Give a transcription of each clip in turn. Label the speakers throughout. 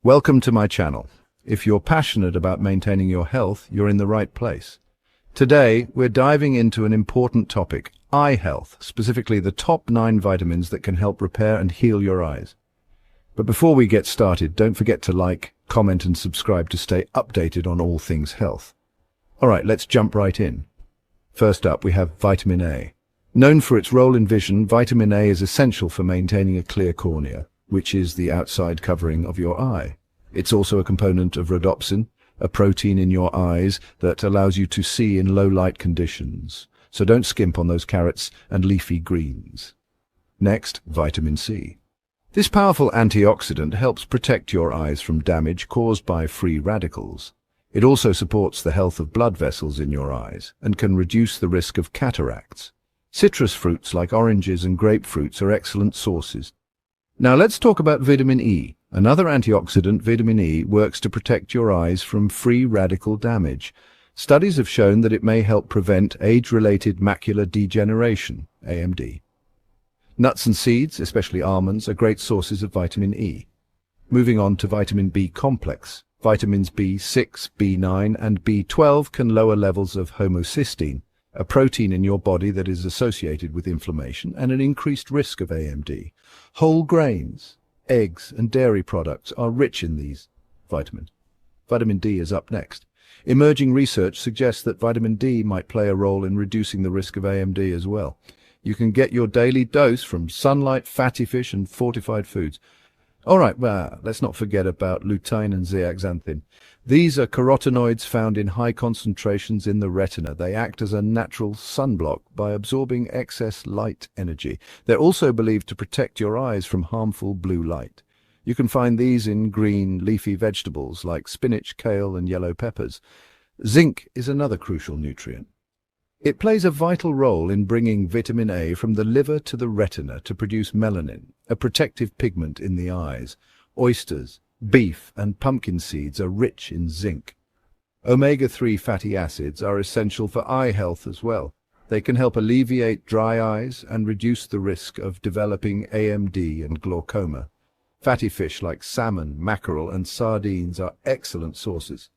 Speaker 1: Welcome to my channel. If you're passionate about maintaining your health, you're in the right place. Today, we're diving into an important topic, eye health, specifically the top 9 vitamins that can help repair and heal your eyes. But before we get started, don't forget to like, comment and subscribe to stay updated on all things health. Alright, let's jump right in. First up, we have vitamin A. Known for its role in vision, vitamin A is essential for maintaining a clear cornea, which is the outside covering of your eye. It's also a component of rhodopsin, a protein in your eyes that allows you to see in low light conditions. So don't skimp on those carrots and leafy greens. Next, vitamin C. This powerful antioxidant helps protect your eyes from damage caused by free radicals. It also supports the health of blood vessels in your eyes and can reduce the risk of cataracts. Citrus fruits like oranges and grapefruits are excellent sources. Now let's talk about vitamin E. Another antioxidant, vitamin E, works to protect your eyes from free radical damage. Studies have shown that it may help prevent age-related macular degeneration, AMD. Nuts and seeds, especially almonds, are great sources of vitamin E. Moving on to vitamin B complex. Vitamins B6, B9 and B12 can lower levels of homocysteine, a protein in your body that is associated with inflammation and an increased risk of AMD. Whole grains, eggs and dairy products are rich in these vitamins. Vitamin D is up next. Emerging research suggests that vitamin D might play a role in reducing the risk of AMD as well. You can get your daily dose from sunlight, fatty fish and fortified foods. Alright, well, let's not forget about lutein and zeaxanthin. These are carotenoids found in high concentrations in the retina. They act as a natural sunblock by absorbing excess light energy. They're also believed to protect your eyes from harmful blue light. You can find these in green, leafy vegetables like spinach, kale and yellow peppers. Zinc is another crucial nutrient. It plays a vital role in bringing vitamin A from the liver to the retina to produce melanin, a protective pigment in the eyes. Oysters, beef and pumpkin seeds are rich in zinc. Omega-3 fatty acids are essential for eye health as well. They can help alleviate dry eyes and reduce the risk of developing AMD and glaucoma. Fatty fish like salmon, mackerel and sardines are excellent sources.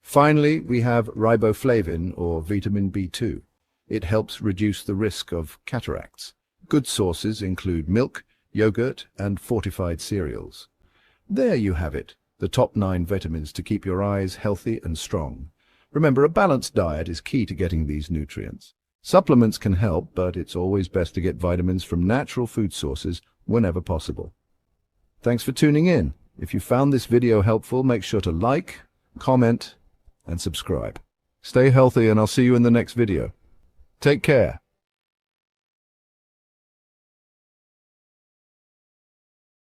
Speaker 1: Finally, we have Riboflavin or vitamin B2. It helps reduce the risk of cataracts. Good sources include milk, yogurt and fortified cereals. There you have it, the top 9 vitamins to keep your eyes healthy and strong. Remember, a balanced diet is key to getting these nutrients. Supplements can help, but it's always best to get vitamins from natural food sources whenever possible. Thanks for tuning in. If you found this video helpful, make sure to like, comment, and subscribe. Stay healthy and I'll see you in the next video. Take care.